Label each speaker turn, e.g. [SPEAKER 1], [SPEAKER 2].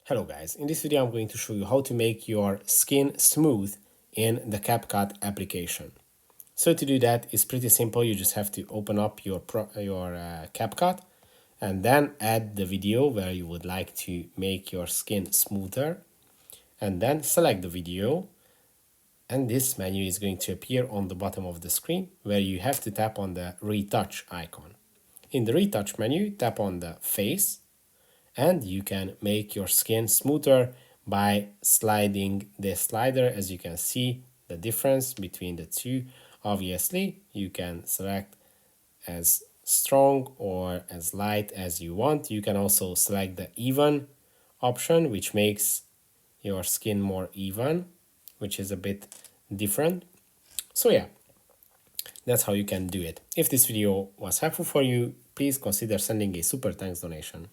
[SPEAKER 1] Hello guys, in this video I'm going to show you how to make your skin smooth in the CapCut application. So to do that is pretty simple. You just have to open up your CapCut and then add the video where you would like to make your skin smoother, and then select the video, and this menu is going to appear on the bottom of the screen where you have to tap on the retouch icon. In the retouch menu, tap on the face and you can make your skin smoother by sliding the slider. As you can see the difference between the two. Obviously you can select as strong or as light as you want. You can also select the even option, which makes your skin more even, which is a bit different. So yeah, that's how you can do it. If this video was helpful for you, please consider sending a super thanks donation.